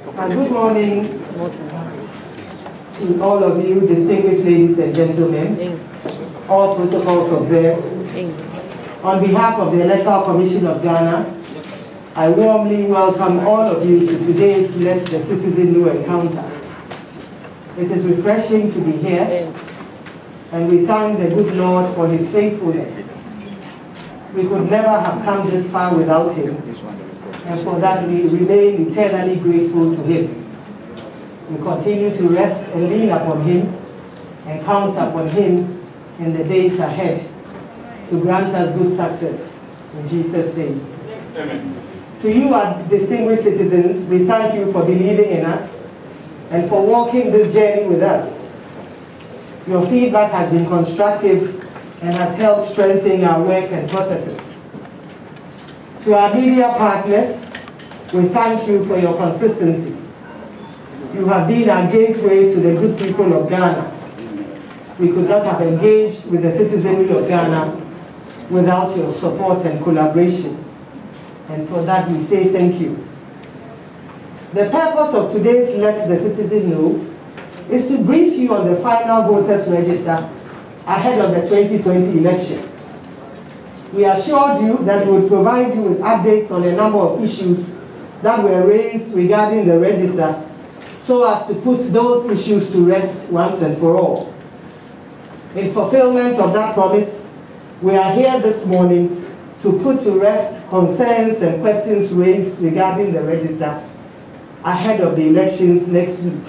And good morning to all of you, distinguished ladies and gentlemen, all protocols observed. On behalf of the Electoral Commission of Ghana, I warmly welcome all of you to today's Let the Citizen Know encounter. It is refreshing to be here, and we thank the good Lord for his faithfulness. We could never have come this far without him, and for that we remain eternally grateful to him. We continue to rest and lean upon him and count upon him in the days ahead to grant us good success. In Jesus' name. Amen. To you, our distinguished citizens, we thank you for believing in us and for walking this journey with us. Your feedback has been constructive and has helped strengthen our work and processes. To our media partners, we thank you for your consistency. You have been our gateway to the good people of Ghana. We could not have engaged with the citizenry of Ghana without your support and collaboration. And for that we say thank you. The purpose of today's Let the Citizen Know is to brief you on the final voters register ahead of the 2020 election. We assured you that we would provide you with updates on a number of issues that were raised regarding the register so as to put those issues to rest once and for all. In fulfillment of that promise, we are here this morning to put to rest concerns and questions raised regarding the register ahead of the elections next week.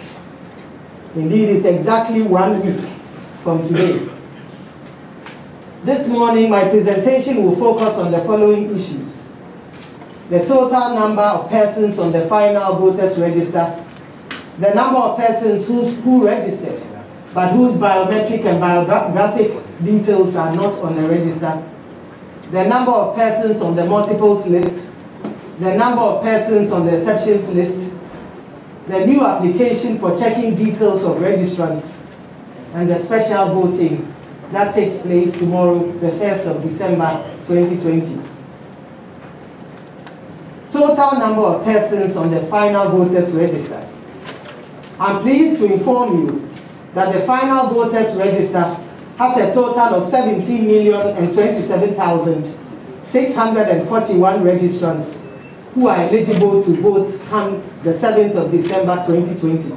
Indeed, it's exactly 1 week from today. This morning, my presentation will focus on the following issues: the total number of persons on the final voters register, the number of persons who registered, but whose biometric and biographic details are not on the register, the number of persons on the multiples list, the number of persons on the exceptions list, the new application for checking details of registrants, and the special voting that takes place tomorrow, the 1st of December 2020. Total number of persons on the final voters register. I'm pleased to inform you that the final voters register has a total of 17,027,641 registrants who are eligible to vote come the 7th of December 2020.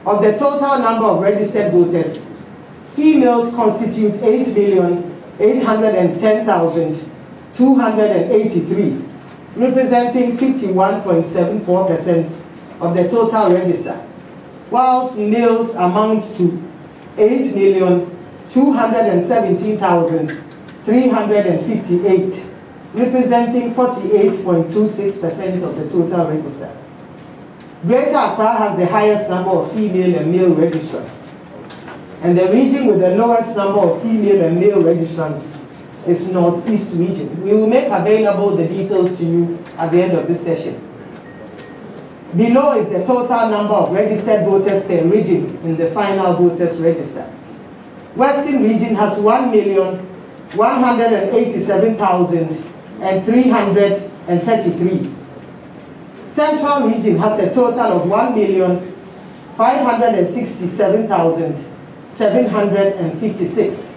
Of the total number of registered voters, females constitute 8,810,283, representing 51.74% of the total register, whilst males amount to 8,217,358, representing 48.26% of the total register. Greater Accra has the highest number of female and male registrants, and the region with the lowest number of female and male registrants is Northeast region. We will make available the details to you at the end of this session. Below is the total number of registered voters per region in the final voters register. Western region has 1,187,333. Central region has a total of 1,567,756.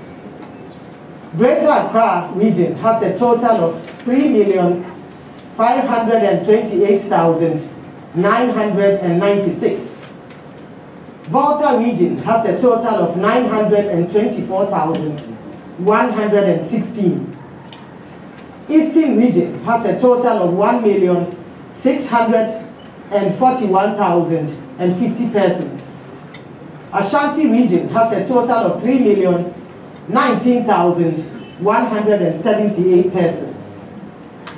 Greater Accra region has a total of 3,528,996. Volta region has a total of 924,116. Eastern region has a total of 1,641,050 persons. Ashanti region has a total of 3,019,178 persons.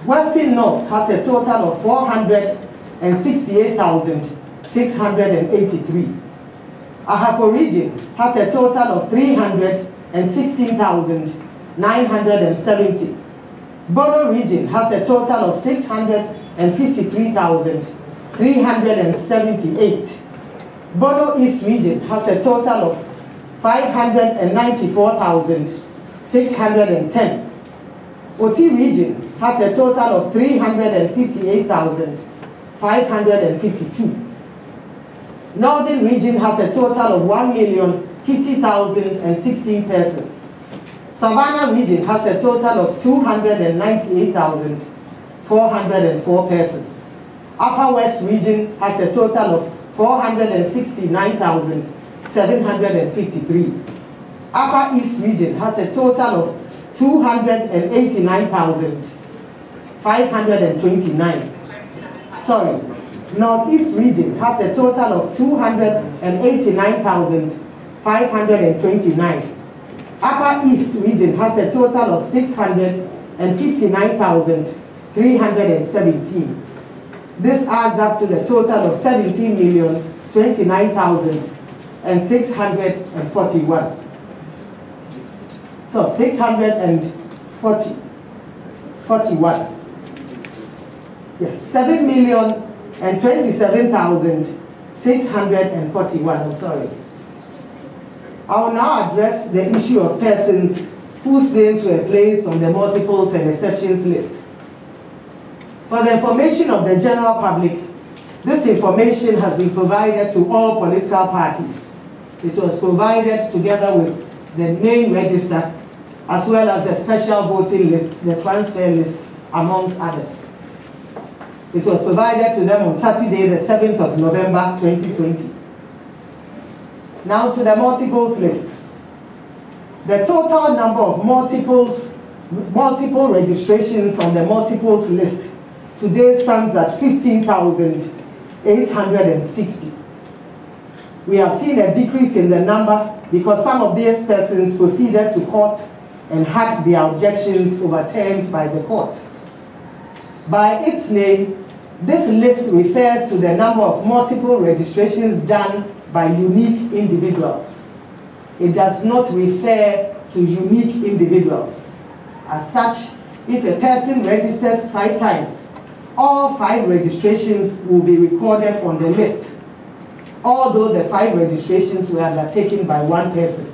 Western North has a total of 468,683. Ahafo region has a total of 316,970. Bono region has a total of 653,378. Bono East region has a total of 594,610. Oti region has a total of 358,000 552. Northern region has a total of 1,050,016 persons. Savannah region has a total of 298,404 persons. Upper West region has a total of 469,753. Upper East region has a total of 289,529. Sorry, Northeast region has a total of 289,529. Upper East region has a total of 659,317. This adds up to the total of 17,029,641. So 641. Yeah, 7,027,641. I'm sorry. I will now address the issue of persons whose names were placed on the multiples and exceptions list. For the information of the general public, this information has been provided to all political parties. It was provided together with the name register, as well as the special voting list, the transfer list, amongst others. It was provided to them on Saturday, the 7th of November, 2020. Now to the multiples list. The total number of multiple registrations on the multiples list today stands at 15,860. We have seen a decrease in the number because some of these persons proceeded to court and had their objections overturned by the court. By its name, this list refers to the number of multiple registrations done by unique individuals. It does not refer to unique individuals. As such, if a person registers 5 times, all 5 registrations will be recorded on the list, although the 5 registrations were undertaken by one person.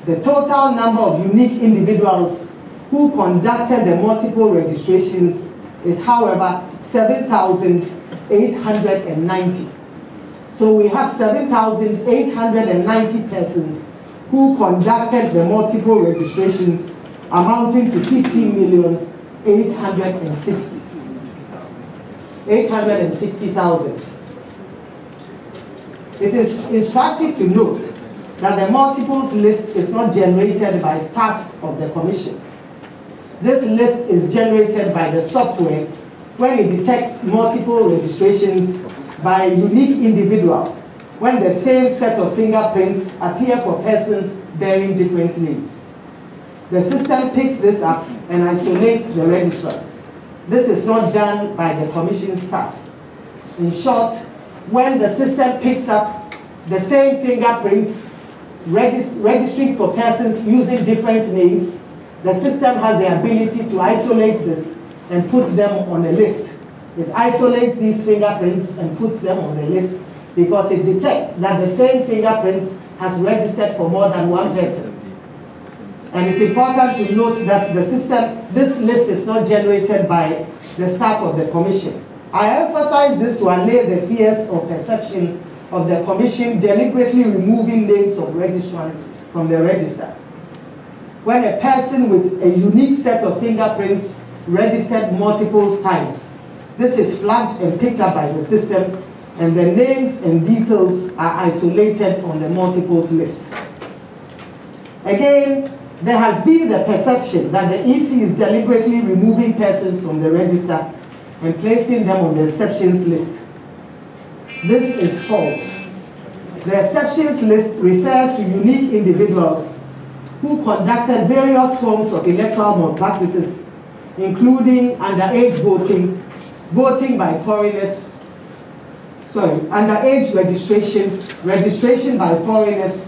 The total number of unique individuals who conducted the multiple registrations is, however, 7,890. So we have 7,890 persons who conducted the multiple registrations, amounting to 15,860,000. It is instructive to note that the multiples list is not generated by staff of the commission. This list is generated by the software when it detects multiple registrations by a unique individual when the same set of fingerprints appear for persons bearing different names. The system picks this up and isolates the registrants. This is not done by the commission staff. In short, when the system picks up the same fingerprints registering for persons using different names, the system has the ability to isolate this and put them on a list. It isolates these fingerprints and puts them on the list because it detects that the same fingerprints has registered for more than one person. And it's important to note that this list is not generated by the staff of the commission. I emphasize this to allay the fears or perception of the commission deliberately removing names of registrants from the register. When a person with a unique set of fingerprints registered multiple times, this is flagged and picked up by the system, and the names and details are isolated on the multiples list. Again, there has been the perception that the EC is deliberately removing persons from the register and placing them on the exceptions list. This is false. The exceptions list refers to unique individuals who conducted various forms of electoral malpractices, including underage voting, voting by foreigners, underage registration, registration by foreigners,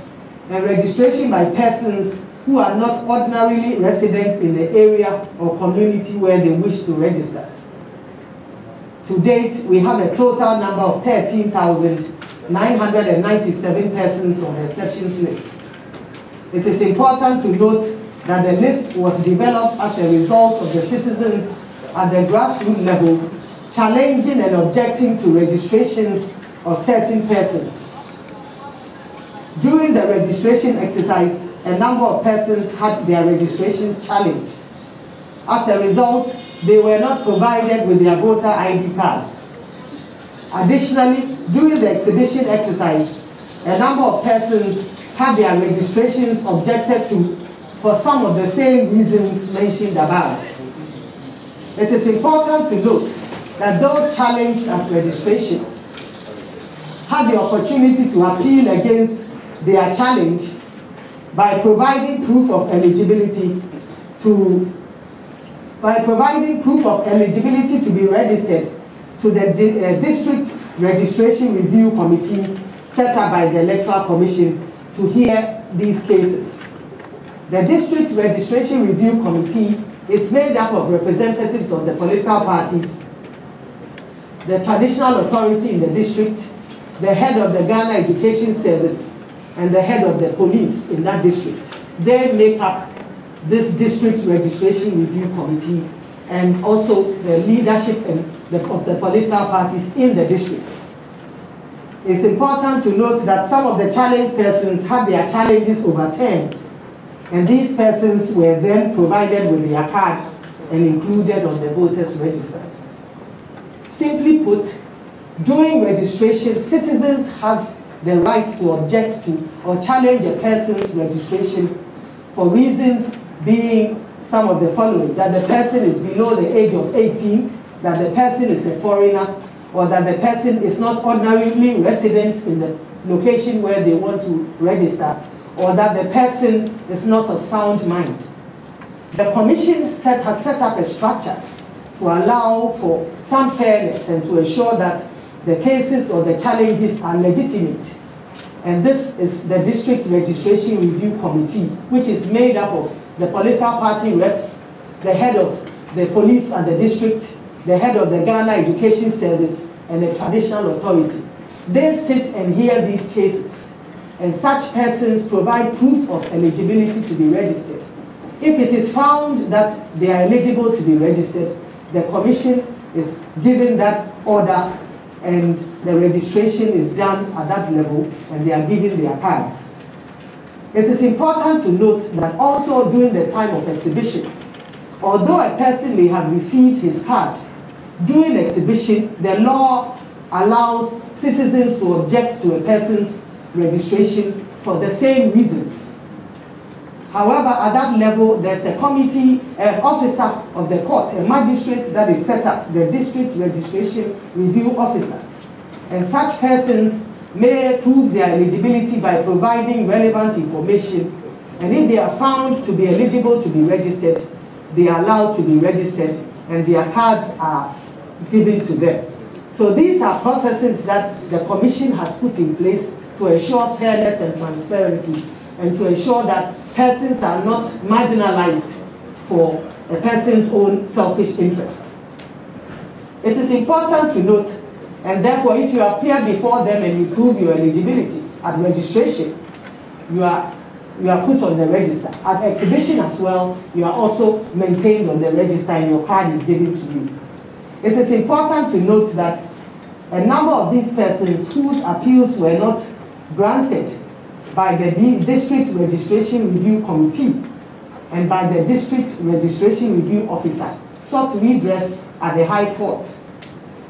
and registration by persons who are not ordinarily residents in the area or community where they wish to register. To date, we have a total number of 13,997 persons on the exceptions list. It is important to note that the list was developed as a result of the citizens at the grassroots level challenging and objecting to registrations of certain persons. During the registration exercise, a number of persons had their registrations challenged. As a result, they were not provided with their voter ID cards. Additionally, during the exhibition exercise, a number of persons had their registrations objected to for some of the same reasons mentioned above. It is important to note that those challenged at registration had the opportunity to appeal against their challenge by providing proof of eligibility to be registered to the District Registration Review Committee set up by the Electoral Commission to hear these cases. The District Registration Review Committee is made up of representatives of the political parties, the traditional authority in the district, the head of the Ghana Education Service, and the head of the police in that district. They make up this District Registration Review Committee and also the leadership of the political parties in the districts. It's important to note that some of the challenged persons had their challenges overturned, and these persons were then provided with their card and included on the voters' register. Simply put, during registration, citizens have the right to object to or challenge a person's registration for reasons being some of the following: that the person is below the age of 18, that the person is a foreigner, or that the person is not ordinarily resident in the location where they want to register, or that the person is not of sound mind. The Commission has set up a structure to allow for some fairness and to ensure that the cases or the challenges are legitimate. And this is the District Registration Review Committee, which is made up of the political party reps, the head of the police at the district, the head of the Ghana Education Service, and the traditional authority. They sit and hear these cases, and such persons provide proof of eligibility to be registered. If it is found that they are eligible to be registered, the Commission is given that order and the registration is done at that level and they are given their cards. It is important to note that also during the time of exhibition, although a person may have received his card, during exhibition, the law allows citizens to object to a person's registration for the same reasons. However, at that level, there's a committee, an officer of the court, a magistrate that is set up, the District Registration Review Officer. And such persons may prove their eligibility by providing relevant information. And if they are found to be eligible to be registered, they are allowed to be registered and their cards are given to them. So these are processes that the Commission has put in place to ensure fairness and transparency and to ensure that persons are not marginalized for a person's own selfish interests. It is important to note, and therefore if you appear before them and you prove your eligibility at registration, you are put on the register. At exhibition as well, you are also maintained on the register and your card is given to you. It is important to note that a number of these persons whose appeals were not granted by the District Registration Review Committee and by the District Registration Review Officer sought redress at the High Court.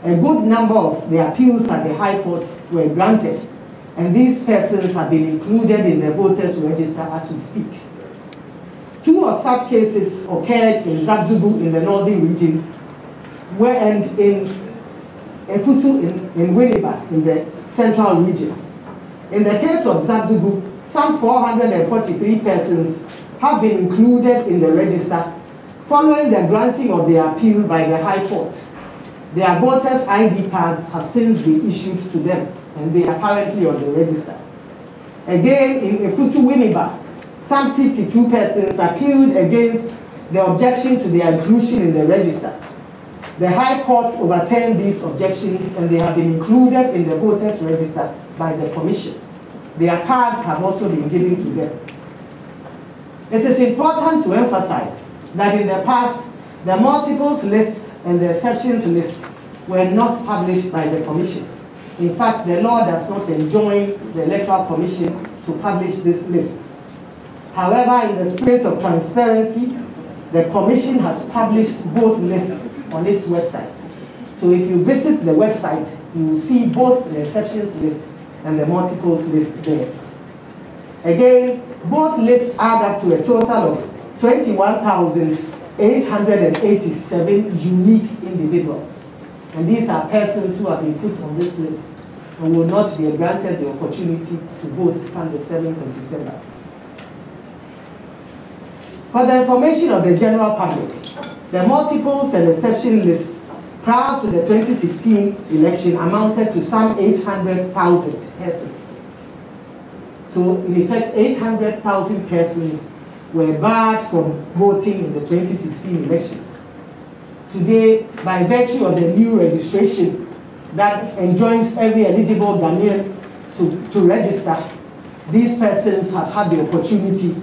A good number of the appeals at the High Court were granted, and these persons have been included in the voters' register as we speak. Two of such cases occurred in Zabzubu in the northern region, and in Efutu in Winneba in the central region. In the case of Zabzubu, some 443 persons have been included in the register following the granting of the appeal by the High Court. Their voters' ID cards have since been issued to them, and they are currently on the register. Again, in Efutu Winneba, some 52 persons appealed against the objection to their inclusion in the register. The High Court overturned these objections, and they have been included in the voters' register by the Commission. Their cards have also been given to them. It is important to emphasize that in the past, the multiples list and the exceptions list were not published by the Commission. In fact, the law does not enjoin the Electoral Commission to publish these lists. However, in the spirit of transparency, the Commission has published both lists on its website. So if you visit the website, you will see both the exceptions list and the multiples list there. Again, both lists add up to a total of 21,887 unique individuals. And these are persons who have been put on this list and will not be granted the opportunity to vote on the 7th of December. For the information of the general public, the multiples and exception lists prior to the 2016 election amounted to some 800,000 persons. So in effect, 800,000 persons were barred from voting in the 2016 elections. Today, by virtue of the new registration that enjoins every eligible Ghanaian to register, these persons have had the opportunity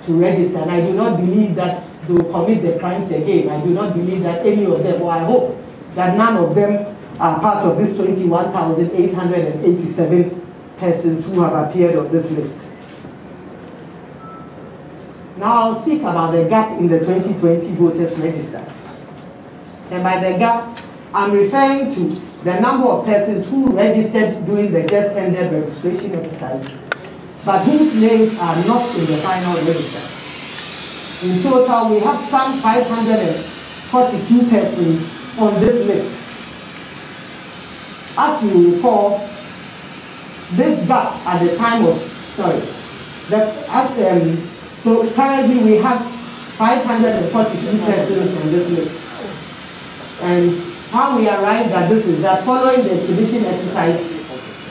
to register. And I do not believe that they will commit the crimes again. I do not believe that any of them, or I hope that none of them are part of this 21,887 persons who have appeared on this list. Now I'll speak about the gap in the 2020 voters register. And by the gap, I'm referring to the number of persons who registered during the just ended registration exercise, but whose names are not in the final register. In total, we have some 542 persons on this list. As you recall, this gap at the time of, so currently we have 542 persons on this list. And how we arrived at this is that following the exhibition exercise,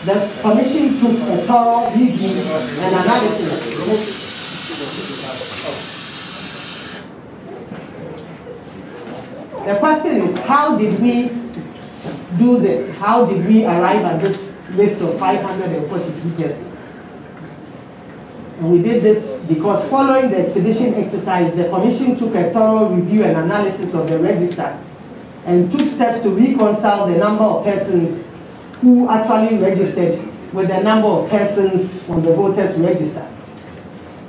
the Commission took a thorough review and analysis. The question is, how did we do this? How did we arrive at this list of 542 persons? And we did this because following the exhibition exercise, the Commission took a thorough review and analysis of the register and took steps to reconcile the number of persons who actually registered with the number of persons on the voters register.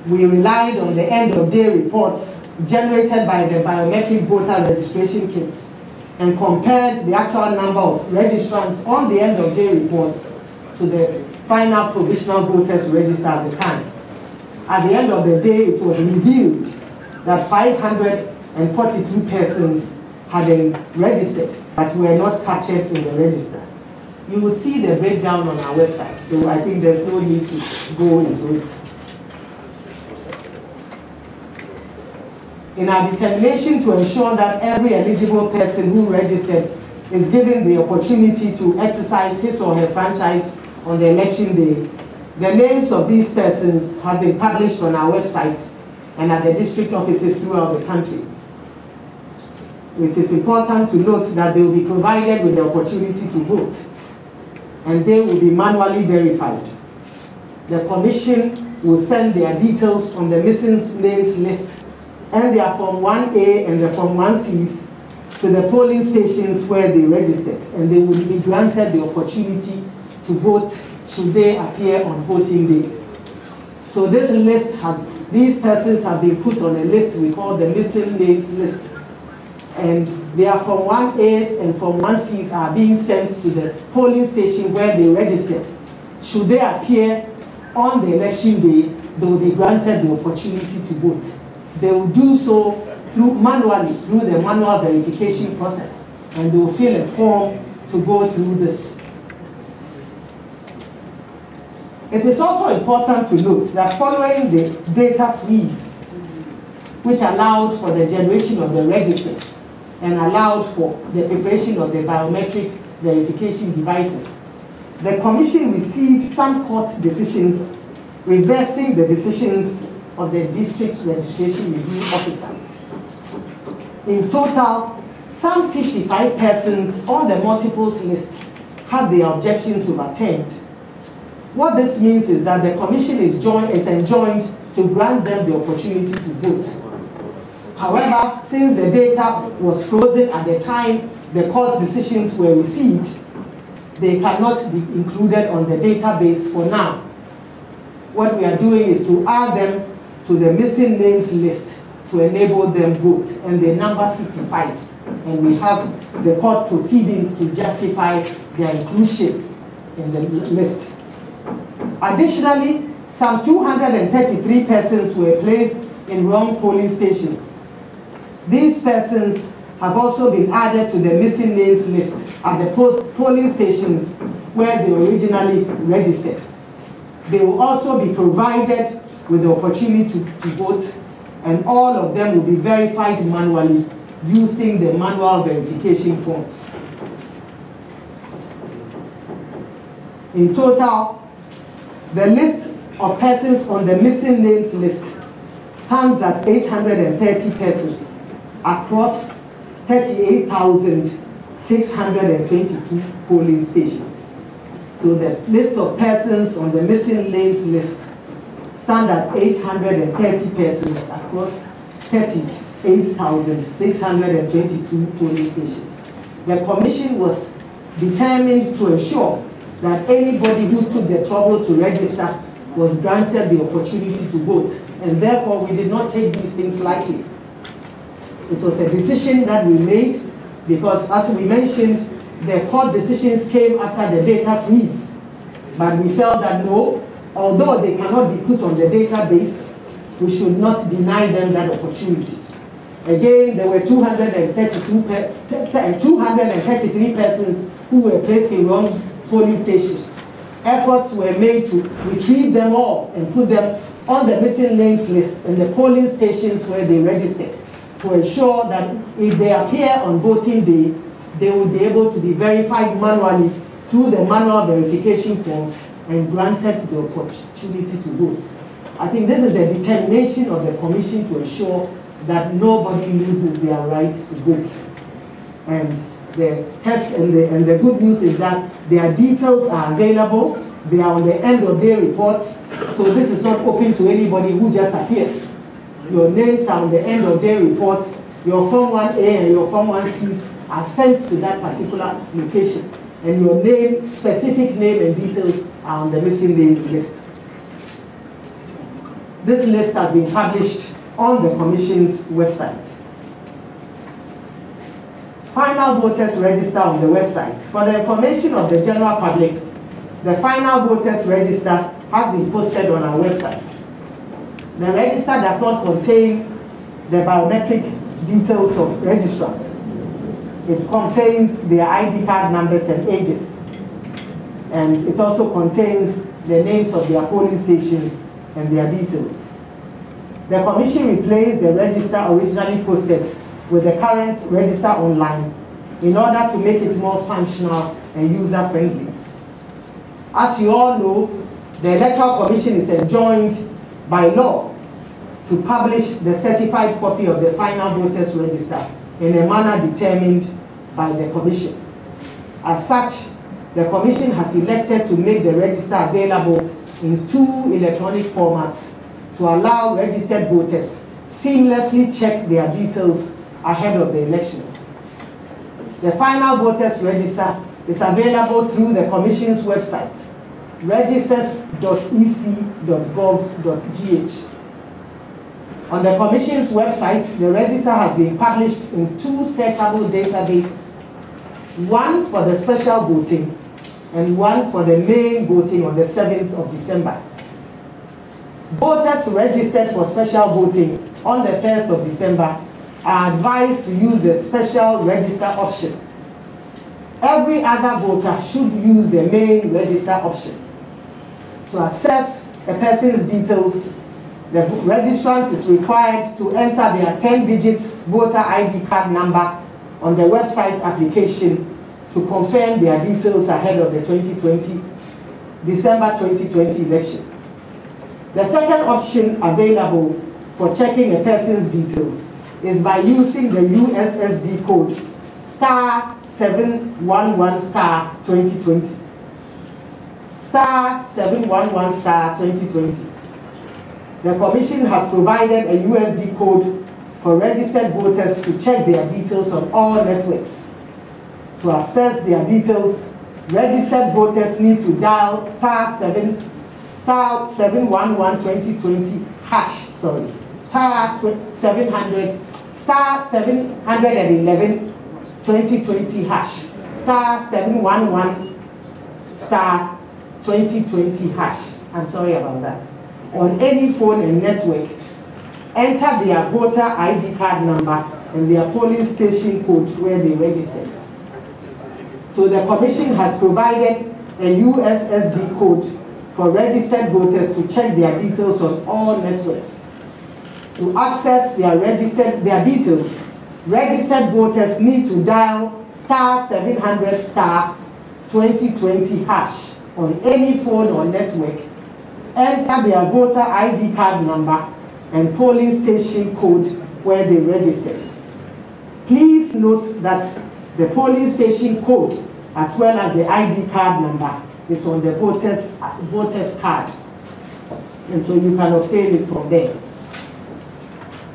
We relied on the end-of-day reports generated by the biometric voter registration kits and compared the actual number of registrants on the end-of-day reports to the final provisional voters register at the time. At the end of the day, it was revealed that 542 persons had been registered but were not captured in the register. You will see the breakdown on our website, so I think there's no need to go into it. In our determination to ensure that every eligible person who registered is given the opportunity to exercise his or her franchise on the election day, the names of these persons have been published on our website and at the district offices throughout the country. It is important to note that they will be provided with the opportunity to vote, and they will be manually verified. The Commission will send their details on the missing names list and their Form 1A and the Form 1Cs to the polling stations where they registered, and they will be granted the opportunity to vote should they appear on voting day. So this list these persons have been put on a list we call the missing names list, and their Form 1As and Form 1Cs are being sent to the polling station where they registered. Should they appear on the election day, they will be granted the opportunity to vote. They will do so manually through the manual verification process, and they will fill a form to go through this. It is also important to note that following the data freeze, which allowed for the generation of the registers and allowed for the preparation of the biometric verification devices, the Commission received some court decisions reversing the decisions of the District Registration Review Officer. In total, some 55 persons on the multiples list had their objections overturned. What this means is that the Commission is enjoined to grant them the opportunity to vote. However, since the data was frozen at the time the court's decisions were received, they cannot be included on the database for now. What we are doing is to add them to the missing names list to enable them vote, and they number 55. And we have the court proceedings to justify their inclusion in the list. Additionally, some 233 persons were placed in wrong polling stations. These persons have also been added to the missing names list at the polling stations where they originally registered. They will also be provided with the opportunity to vote, and all of them will be verified manually using the manual verification forms. In total, the list of persons on the missing names list stands at 830 persons across 38,622 polling stations. So the list of persons on the missing names list stand at 830 persons across 38,622 polling stations. The commission was determined to ensure that anybody who took the trouble to register was granted the opportunity to vote, and therefore we did not take these things lightly. It was a decision that we made because, as we mentioned, the court decisions came after the data freeze. But we felt that no, although they cannot be put on the database, we should not deny them that opportunity. Again, there were 233 persons who were placed in wrong polling stations. Efforts were made to retrieve them all and put them on the missing names list in the polling stations where they registered, to ensure that if they appear on voting day, they will be able to be verified manually through the manual verification forms and granted the opportunity to vote. I think this is the determination of the commission to ensure that nobody loses their right to vote. And the test and the good news is that their details are available. They are on the end of day reports. So this is not open to anybody who just appears. Your names are on the end of day reports. Your Form 1A and your Form 1Cs are sent to that particular location. And your name, specific name and details are on the missing names list. This list has been published on the Commission's website. Final voters register on the website. For the information of the general public, the final voters register has been posted on our website. The register does not contain the biometric details of registrants. It contains their ID card numbers and ages. And it also contains the names of their polling stations and their details. The Commission replaced the register originally posted with the current register online in order to make it more functional and user-friendly. As you all know, the Electoral Commission is enjoined by law to publish the certified copy of the final voters register in a manner determined by the Commission. As such, the Commission has elected to make the register available in 2 electronic formats to allow registered voters seamlessly check their details ahead of the elections. The final voters register is available through the Commission's website, registers.ec.gov.gh. On the Commission's website, the register has been published in 2 searchable databases, one for the special voting and one for the main voting on the 7th of December. Voters registered for special voting on the 1st of December are advised to use the special register option. Every other voter should use the main register option. To access a person's details, the registrant is required to enter their 10-digit voter ID card number on the website application to confirm their details ahead of the December 2020 election. The second option available for checking a person's details is by using the USSD code *711*2020. *711*2020. The Commission has provided a USD code for registered voters to check their details on all networks. To access their details, registered voters need to dial star 711 hash, star 711 2020 hash, star 711 star 2020 hash. I'm sorry about that. On any phone and network, enter their voter ID card number and their polling station code where they registered. So the Commission has provided a USSD code for registered voters to check their details on all networks. To access their details, registered voters need to dial star 700 star 2020 hash on any phone or network, enter their voter ID card number and polling station code where they registered. Please note that the polling station code as well as the ID card number is on the voter's card, and so you can obtain it from there.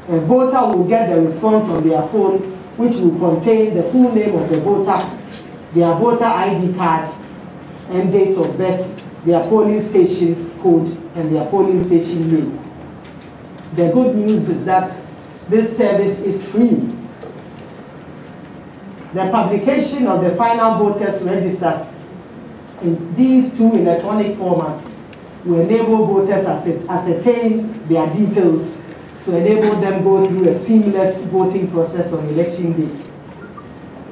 A voter will get the response on their phone, which will contain the full name of the voter, their voter ID card and date of birth, their polling station code, and their polling station name. The good news is that this service is free. The publication of the final voters register in these two electronic formats will enable voters ascertain their details to enable them go through a seamless voting process on election day.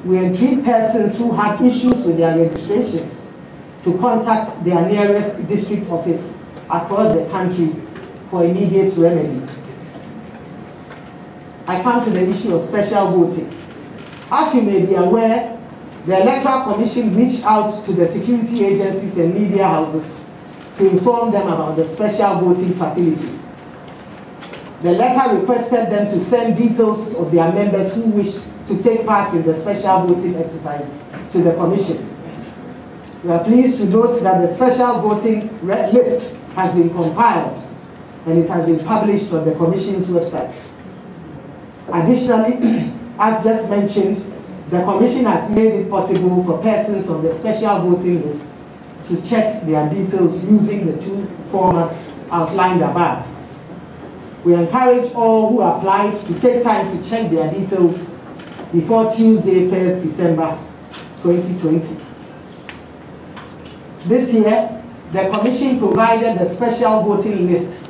We entreat persons who have issues with their registrations to contact their nearest district office across the country for immediate remedy. I come to the issue of special voting. As you may be aware, the Electoral Commission reached out to the security agencies and media houses to inform them about the special voting facility. The letter requested them to send details of their members who wished to take part in the special voting exercise to the Commission. We are pleased to note that the special voting list has been compiled and it has been published on the Commission's website. Additionally, as just mentioned, the Commission has made it possible for persons on the special voting list to check their details using the two formats outlined above. We encourage all who applied to take time to check their details before Tuesday, 1st December 2020. This year, the Commission provided a special voting list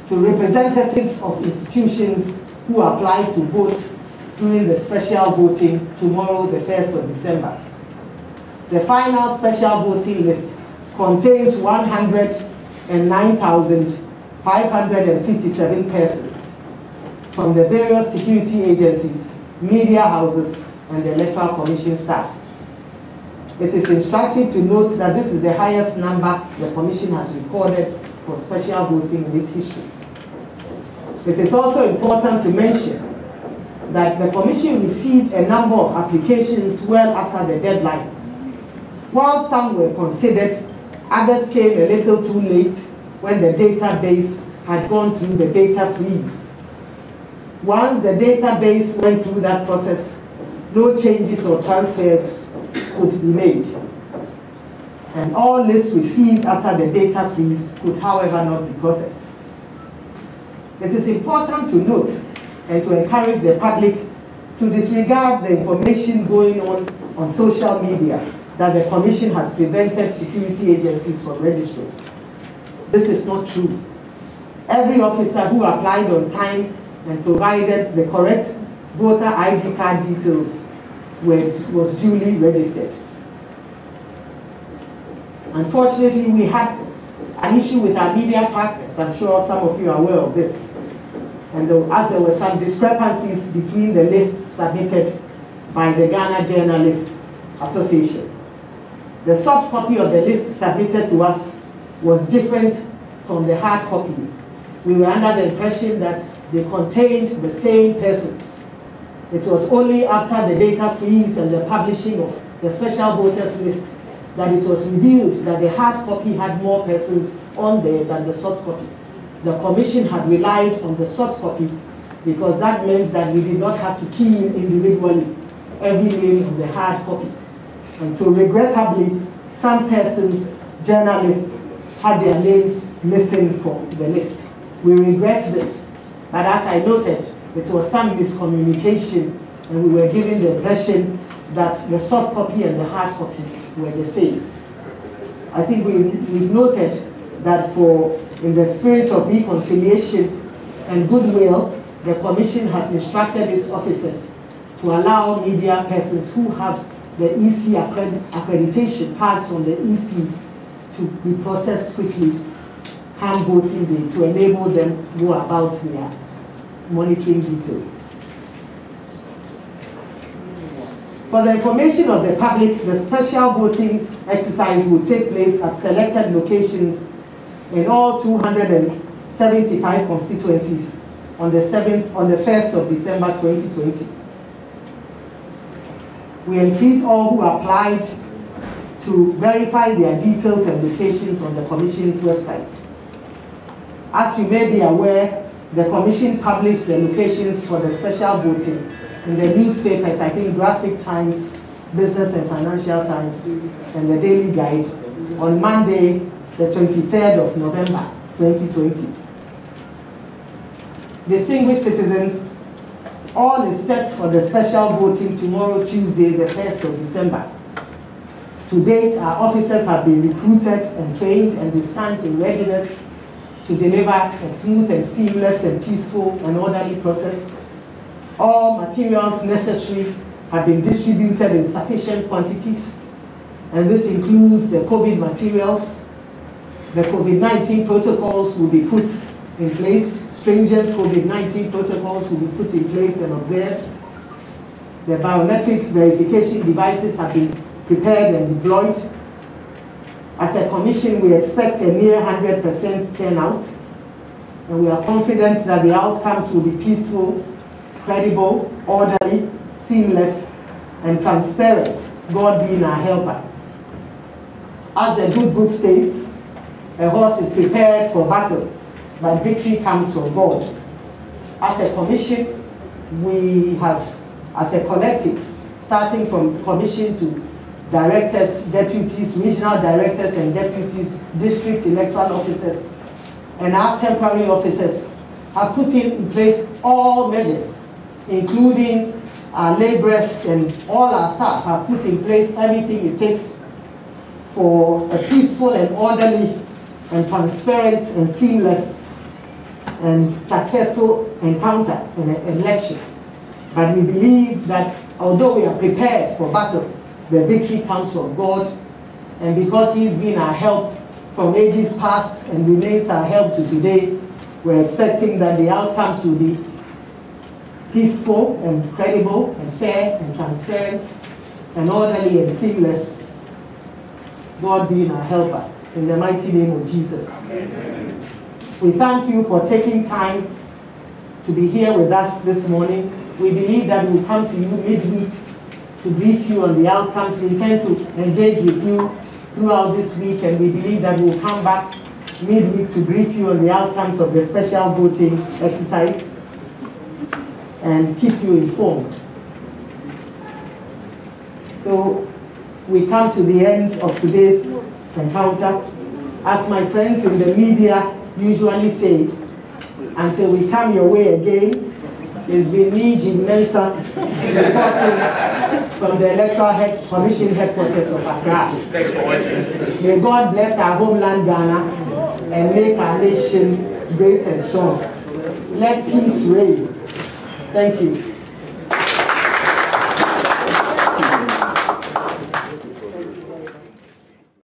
to representatives of institutions who applied to vote during the special voting tomorrow, the 1st of December. The final special voting list contains 109,557 persons from the various security agencies, media houses, and the Electoral Commission staff. It is instructive to note that this is the highest number the Commission has recorded for special voting in its history. It is also important to mention that the Commission received a number of applications well after the deadline. While some were considered, others came a little too late when the database had gone through the data freeze. Once the database went through that process, no changes or transfers could be made. And all lists received after the data freeze could, however, not be processed. It is important to note and to encourage the public to disregard the information going on social media that the Commission has prevented security agencies from registering. This is not true. Every officer who applied on time and provided the correct voter ID card details was duly registered. Unfortunately, we had an issue with our media partners. I'm sure some of you are aware of this. And as there were some discrepancies between the lists submitted by the Ghana Journalists Association. The soft copy of the list submitted to us was different from the hard copy. We were under the impression that they contained the same persons. It was only after the data freeze and the publishing of the special voters list that it was revealed that the hard copy had more persons on there than the soft copy. The Commission had relied on the soft copy because that means that we did not have to key in individually every name of the hard copy. And so regrettably, some persons, journalists, had their names missing from the list. We regret this, but as I noted, it was some miscommunication, and we were given the impression that the soft copy and the hard copy were the same. I think we've noted that in the spirit of reconciliation and goodwill, the Commission has instructed its officers to allow media persons who have the EC accreditation cards from the EC to be processed quickly come voting day to enable them go about their monitoring details. For the information of the public, the special voting exercise will take place at selected locations in all 275 constituencies on the 1st of December 2020. We entreat all who applied to verify their details and locations on the Commission's website. As you may be aware, the Commission published the locations for the special voting in the newspapers, I think Graphic Times, Business and Financial Times, and the Daily Guide on Monday, the 23rd of November, 2020. Distinguished citizens, all is set for the special voting tomorrow, Tuesday, the 1st of December. To date, our officers have been recruited and trained, and they stand in readiness to deliver a smooth and seamless and peaceful and orderly process. All materials necessary have been distributed in sufficient quantities, and this includes the COVID materials. The COVID-19 protocols will be put in place. Stringent COVID-19 protocols will be put in place and observed. The biometric verification devices have been prepared and deployed. As a Commission, we expect a near 100% turnout, and we are confident that the outcomes will be peaceful, credible, orderly, seamless, and transparent, God being our helper. As the good book states, a horse is prepared for battle, but victory comes from God. As a Commission, we have, as a collective, starting from Commission to directors, deputies, regional directors and deputies, district electoral officers, and our temporary officers, have put in place all measures, including our laborers and all our staff have put in place everything it takes for a peaceful and orderly and transparent and seamless and successful encounter in an election. But we believe that although we are prepared for battle, the victory comes from God, and because He's been our help from ages past and remains our help to today, we're expecting that the outcomes will be peaceful and credible and fair and transparent and orderly and seamless, God being our helper, in the mighty name of Jesus. Amen. We thank you for taking time to be here with us this morning. We believe that we'll come to you midweek to brief you on the outcomes. We intend to engage with you throughout this week, and we believe that we'll come back midweek to brief you on the outcomes of the special voting exercise and keep you informed. So we come to the end of today's encounter. As my friends in the media usually say, until we come your way again, it's been me, Jim Mensah, reporting from the Electoral Commission headquarters of Accra. Thanks for watching. May God bless our homeland Ghana and make our nation great and strong. Let peace reign. Thank you.